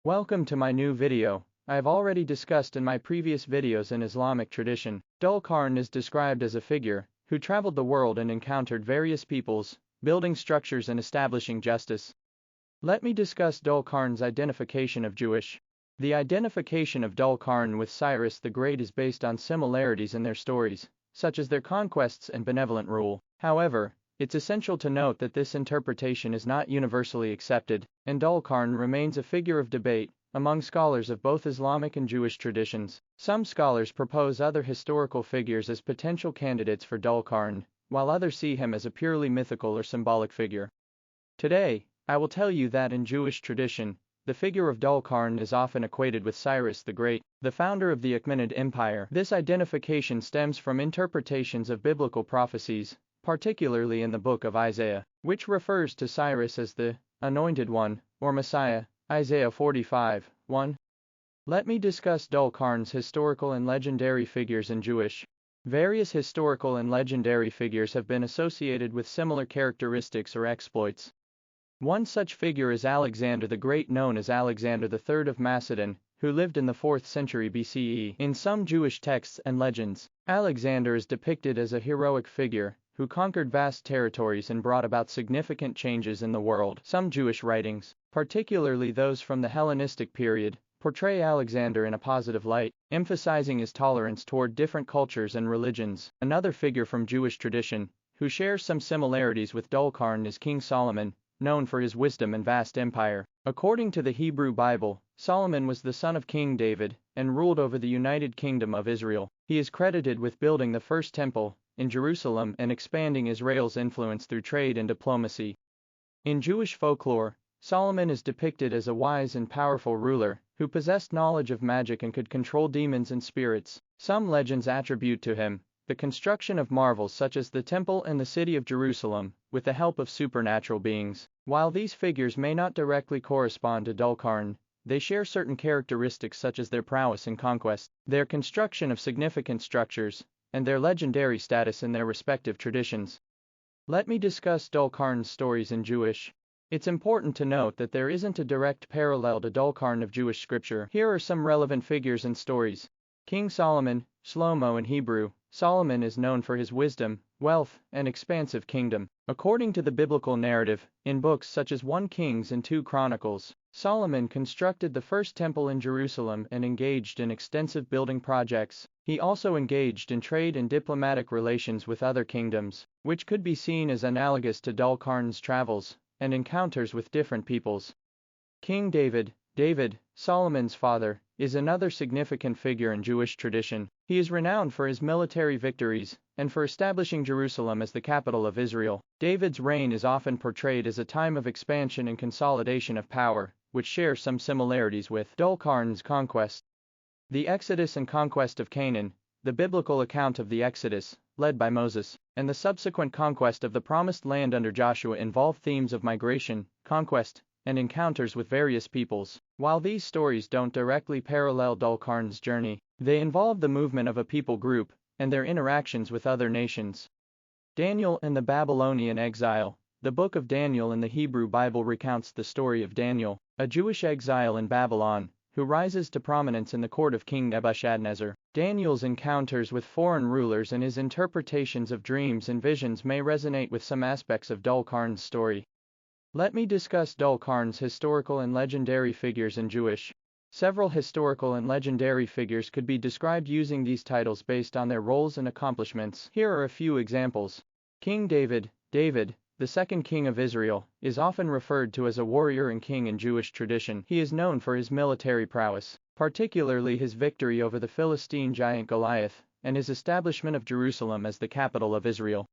Welcome to my new video. I have already discussed in my previous videos in Islamic tradition. Dhul Qarnayn is described as a figure who traveled the world and encountered various peoples, building structures and establishing justice. Let me discuss Dhul Qarnayn's identification of Jewish. The identification of Dhul Qarnayn with Cyrus the Great is based on similarities in their stories, such as their conquests and benevolent rule. However, it's essential to note that this interpretation is not universally accepted, and Dhul Qarnayn remains a figure of debate among scholars of both Islamic and Jewish traditions. Some scholars propose other historical figures as potential candidates for Dhul Qarnayn, while others see him as a purely mythical or symbolic figure. Today, I will tell you that in Jewish tradition, the figure of Dhul Qarnayn is often equated with Cyrus the Great, the founder of the Achaemenid Empire. This identification stems from interpretations of biblical prophecies, particularly in the book of Isaiah, which refers to Cyrus as the Anointed One, or Messiah, Isaiah 45:1. Let me discuss Dhul Qarnayn's historical and legendary figures in Jewish. Various historical and legendary figures have been associated with similar characteristics or exploits. One such figure is Alexander the Great, known as Alexander III of Macedon, who lived in the 4th century BCE. In some Jewish texts and legends, Alexander is depicted as a heroic figure who conquered vast territories and brought about significant changes in the world. Some Jewish writings, particularly those from the Hellenistic period, portray Alexander in a positive light, emphasizing his tolerance toward different cultures and religions. Another figure from Jewish tradition, who shares some similarities with Dhul Qarnayn, is King Solomon, known for his wisdom and vast empire. According to the Hebrew Bible, Solomon was the son of King David and ruled over the United Kingdom of Israel. He is credited with building the first temple in Jerusalem and expanding Israel's influence through trade and diplomacy. In Jewish folklore, Solomon is depicted as a wise and powerful ruler who possessed knowledge of magic and could control demons and spirits. Some legends attribute to him the construction of marvels such as the temple and the city of Jerusalem, with the help of supernatural beings. While these figures may not directly correspond to Dhul Qarnayn, they share certain characteristics such as their prowess in conquest, their construction of significant structures, and their legendary status in their respective traditions. Let me discuss Dhul Qarnayn's stories in Jewish. It's important to note that there isn't a direct parallel to Dhul Qarnayn of Jewish scripture. Here are some relevant figures and stories. King Solomon, Shlomo in Hebrew. Solomon is known for his wisdom, wealth, and expansive kingdom. According to the biblical narrative, in books such as 1 Kings and 2 Chronicles, Solomon constructed the first temple in Jerusalem and engaged in extensive building projects. He also engaged in trade and diplomatic relations with other kingdoms, which could be seen as analogous to Dhul Qarnayn's travels and encounters with different peoples. King David, Solomon's father, is another significant figure in Jewish tradition. He is renowned for his military victories and for establishing Jerusalem as the capital of Israel. David's reign is often portrayed as a time of expansion and consolidation of power, which shares some similarities with Dhul Qarnayn's conquest. The Exodus and conquest of Canaan. The biblical account of the Exodus, led by Moses, and the subsequent conquest of the Promised Land under Joshua involve themes of migration, conquest, and encounters with various peoples. While these stories don't directly parallel Dhul Qarnayn's journey, they involve the movement of a people group and their interactions with other nations. Daniel and the Babylonian exile. The book of Daniel in the Hebrew Bible recounts the story of Daniel, a Jewish exile in Babylon, who rises to prominence in the court of King Nebuchadnezzar. Daniel's encounters with foreign rulers and his interpretations of dreams and visions may resonate with some aspects of Dhul Qarnayn's story. Let me discuss Dhul Qarnayn's historical and legendary figures in Jewish. Several historical and legendary figures could be described using these titles based on their roles and accomplishments. Here are a few examples. King David, the second king of Israel, is often referred to as a warrior and king in Jewish tradition. He is known for his military prowess, particularly his victory over the Philistine giant Goliath, and his establishment of Jerusalem as the capital of Israel.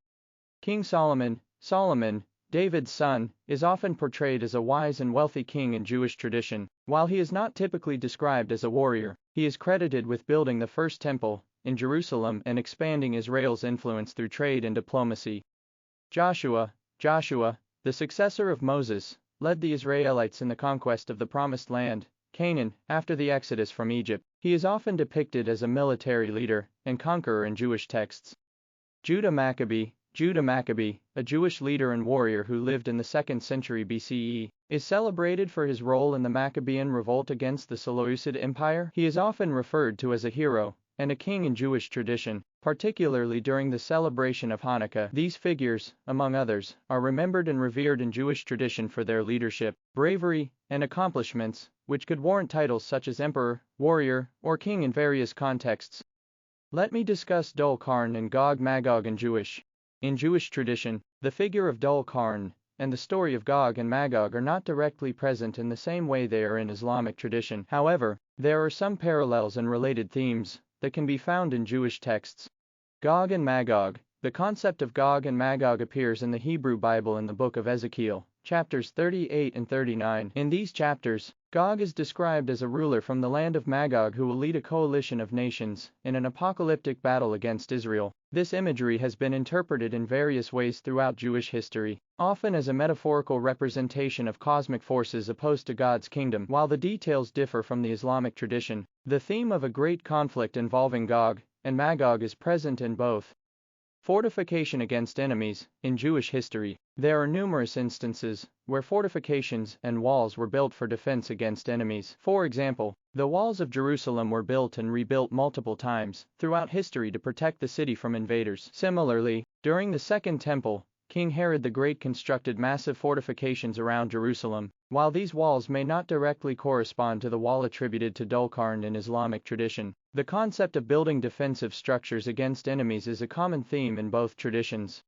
King Solomon, David's son, is often portrayed as a wise and wealthy king in Jewish tradition. While he is not typically described as a warrior, he is credited with building the first temple in Jerusalem and expanding Israel's influence through trade and diplomacy. Joshua, the successor of Moses, led the Israelites in the conquest of the Promised Land, Canaan, after the Exodus from Egypt. He is often depicted as a military leader and conqueror in Jewish texts. Judah Maccabee, Judah Maccabee, a Jewish leader and warrior who lived in the 2nd century BCE, is celebrated for his role in the Maccabean revolt against the Seleucid Empire. He is often referred to as a hero and a king in Jewish tradition, particularly during the celebration of Hanukkah. These figures, among others, are remembered and revered in Jewish tradition for their leadership, bravery, and accomplishments, which could warrant titles such as emperor, warrior, or king in various contexts. Let me discuss Dhul Qarnayn and Gog Magog in Jewish. In Jewish tradition, the figure of Dhul Qarnayn and the story of Gog and Magog are not directly present in the same way they are in Islamic tradition. However, there are some parallels and related themes that can be found in Jewish texts. Gog and Magog. The concept of Gog and Magog appears in the Hebrew Bible in the book of Ezekiel, chapters 38 and 39. In these chapters, Gog is described as a ruler from the land of Magog who will lead a coalition of nations in an apocalyptic battle against Israel. This imagery has been interpreted in various ways throughout Jewish history, often as a metaphorical representation of cosmic forces opposed to God's kingdom. While the details differ from the Islamic tradition, the theme of a great conflict involving Gog and Magog is present in both. Fortification against enemies. In Jewish history, there are numerous instances where fortifications and walls were built for defense against enemies. For example, the walls of Jerusalem were built and rebuilt multiple times throughout history to protect the city from invaders. Similarly, during the Second Temple, King Herod the Great constructed massive fortifications around Jerusalem. While these walls may not directly correspond to the wall attributed to Dhul Qarnayn in Islamic tradition, the concept of building defensive structures against enemies is a common theme in both traditions.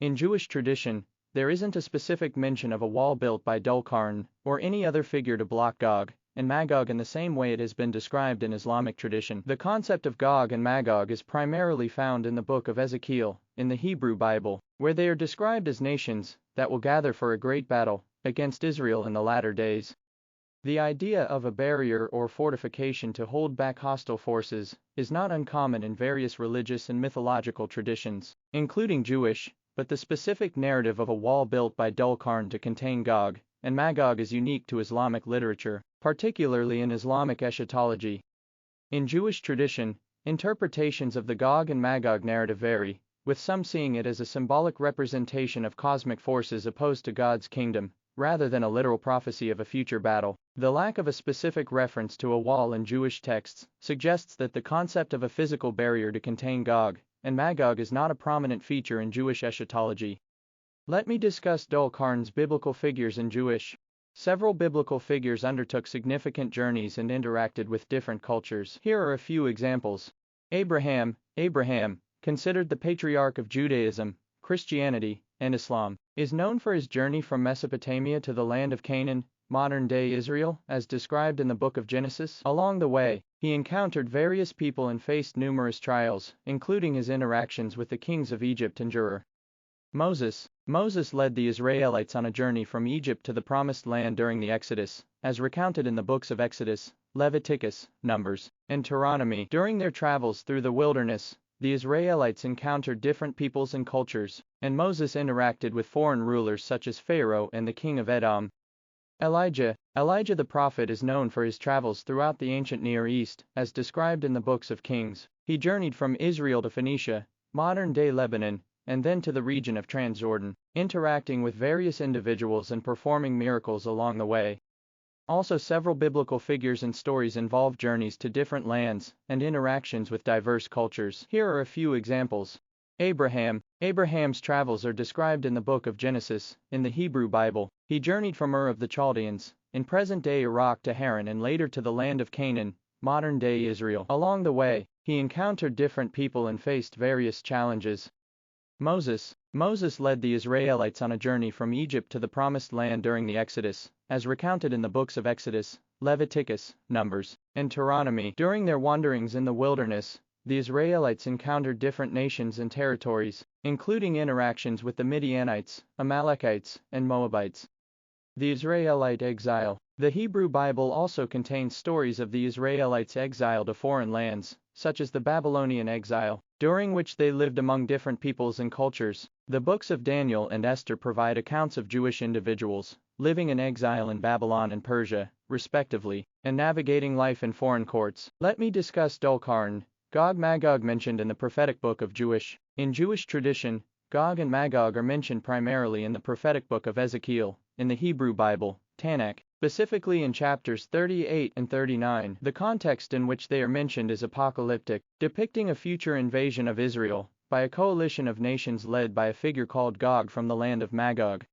In Jewish tradition, there isn't a specific mention of a wall built by Dhul Qarnayn or any other figure to block Gog and Magog in the same way it has been described in Islamic tradition. The concept of Gog and Magog is primarily found in the book of Ezekiel, in the Hebrew Bible, where they are described as nations that will gather for a great battle against Israel in the latter days. The idea of a barrier or fortification to hold back hostile forces is not uncommon in various religious and mythological traditions, including Jewish, but the specific narrative of a wall built by Dhul Qarnayn to contain Gog and Magog is unique to Islamic literature, particularly in Islamic eschatology. In Jewish tradition, interpretations of the Gog and Magog narrative vary, with some seeing it as a symbolic representation of cosmic forces opposed to God's kingdom, rather than a literal prophecy of a future battle. The lack of a specific reference to a wall in Jewish texts suggests that the concept of a physical barrier to contain Gog and Magog is not a prominent feature in Jewish eschatology. Let me discuss Dhul Qarnayn's biblical figures in Jewish. Several biblical figures undertook significant journeys and interacted with different cultures. Here are a few examples. Abraham, considered the patriarch of Judaism, Christianity, and Islam, is known for his journey from Mesopotamia to the land of Canaan, modern-day Israel, as described in the book of Genesis. Along the way, he encountered various people and faced numerous trials, including his interactions with the kings of Egypt and Ur. Moses led the Israelites on a journey from Egypt to the Promised Land during the Exodus, as recounted in the books of Exodus, Leviticus, Numbers, and Deuteronomy. During their travels through the wilderness, the Israelites encountered different peoples and cultures, and Moses interacted with foreign rulers such as Pharaoh and the king of Edom. Elijah the prophet is known for his travels throughout the ancient Near East, as described in the books of Kings. He journeyed from Israel to Phoenicia, modern-day Lebanon, and then to the region of Transjordan, interacting with various individuals and performing miracles along the way. Also, several biblical figures and stories involve journeys to different lands and interactions with diverse cultures. Here are a few examples. Abraham's travels are described in the book of Genesis, in the Hebrew Bible. He journeyed from Ur of the Chaldeans, in present-day Iraq, to Haran and later to the land of Canaan, modern-day Israel. Along the way, he encountered different people and faced various challenges. Moses led the Israelites on a journey from Egypt to the Promised Land during the Exodus, as recounted in the books of Exodus, Leviticus, Numbers, and Deuteronomy. During their wanderings in the wilderness, the Israelites encountered different nations and territories, including interactions with the Midianites, Amalekites, and Moabites. The Israelite exile. The Hebrew Bible also contains stories of the Israelites' exile to foreign lands, such as the Babylonian exile, during which they lived among different peoples and cultures. The books of Daniel and Esther provide accounts of Jewish individuals living in exile in Babylon and Persia, respectively, and navigating life in foreign courts. Let me discuss Dhul Qarnayn, Gog Magog mentioned in the prophetic book of Jewish. In Jewish tradition, Gog and Magog are mentioned primarily in the prophetic book of Ezekiel, in the Hebrew Bible, Tanakh, specifically in chapters 38 and 39. The context in which they are mentioned is apocalyptic, depicting a future invasion of Israel by a coalition of nations led by a figure called Gog from the land of Magog.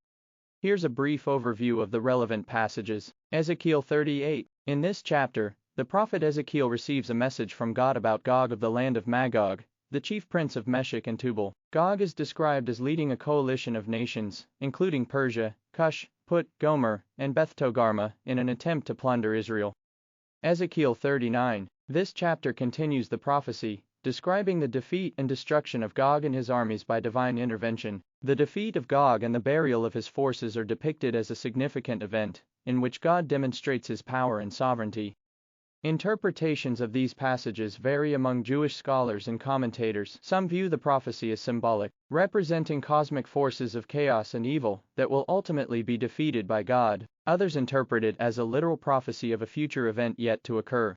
Here's a brief overview of the relevant passages. Ezekiel 38. In this chapter, the prophet Ezekiel receives a message from God about Gog of the land of Magog, the chief prince of Meshech and Tubal. Gog is described as leading a coalition of nations, including Persia, Cush, Put, Gomer, and Beth-togarmah, in an attempt to plunder Israel. Ezekiel 39. This chapter continues the prophecy, describing the defeat and destruction of Gog and his armies by divine intervention. The defeat of Gog and the burial of his forces are depicted as a significant event, in which God demonstrates his power and sovereignty. Interpretations of these passages vary among Jewish scholars and commentators. Some view the prophecy as symbolic, representing cosmic forces of chaos and evil that will ultimately be defeated by God. Others interpret it as a literal prophecy of a future event yet to occur.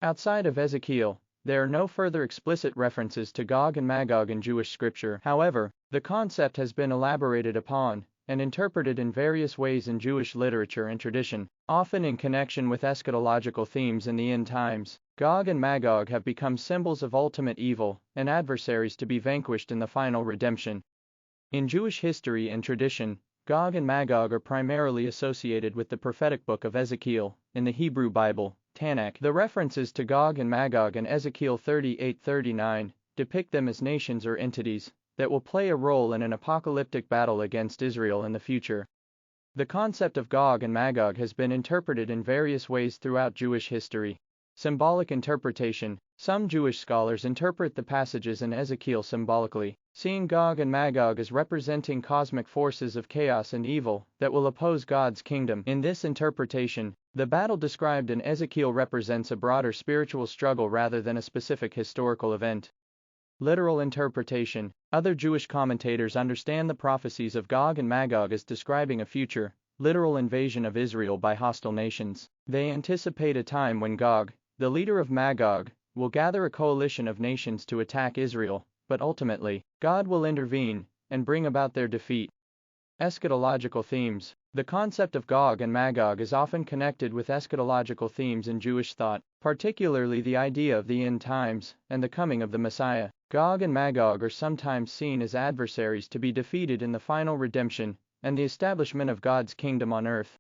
Outside of Ezekiel, there are no further explicit references to Gog and Magog in Jewish scripture. However, the concept has been elaborated upon and interpreted in various ways in Jewish literature and tradition, often in connection with eschatological themes in the end times. Gog and Magog have become symbols of ultimate evil and adversaries to be vanquished in the final redemption. In Jewish history and tradition, Gog and Magog are primarily associated with the prophetic book of Ezekiel, in the Hebrew Bible, Tanakh. The references to Gog and Magog in Ezekiel 38-39 depict them as nations or entities that will play a role in an apocalyptic battle against Israel in the future. The concept of Gog and Magog has been interpreted in various ways throughout Jewish history. Symbolic interpretation. Some Jewish scholars interpret the passages in Ezekiel symbolically, seeing Gog and Magog as representing cosmic forces of chaos and evil that will oppose God's kingdom. In this interpretation, the battle described in Ezekiel represents a broader spiritual struggle rather than a specific historical event. Literal interpretation. Other Jewish commentators understand the prophecies of Gog and Magog as describing a future, literal invasion of Israel by hostile nations. They anticipate a time when Gog, the leader of Magog, will gather a coalition of nations to attack Israel, but ultimately, God will intervene and bring about their defeat. Eschatological themes. The concept of Gog and Magog is often connected with eschatological themes in Jewish thought, particularly the idea of the end times and the coming of the Messiah. Gog and Magog are sometimes seen as adversaries to be defeated in the final redemption and the establishment of God's kingdom on earth.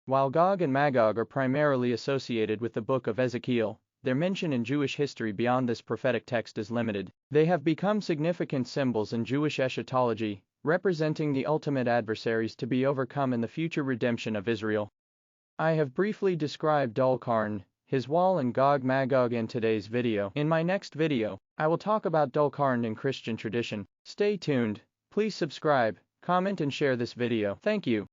While Gog and Magog are primarily associated with the book of Ezekiel, their mention in Jewish history beyond this prophetic text is limited. They have become significant symbols in Jewish eschatology, representing the ultimate adversaries to be overcome in the future redemption of Israel. I have briefly described Dhul Qarnayn, his wall, and Gog Magog in today's video. In my next video, I will talk about Dhul Qarnayn in Christian tradition. Stay tuned, please subscribe, comment and share this video. Thank you.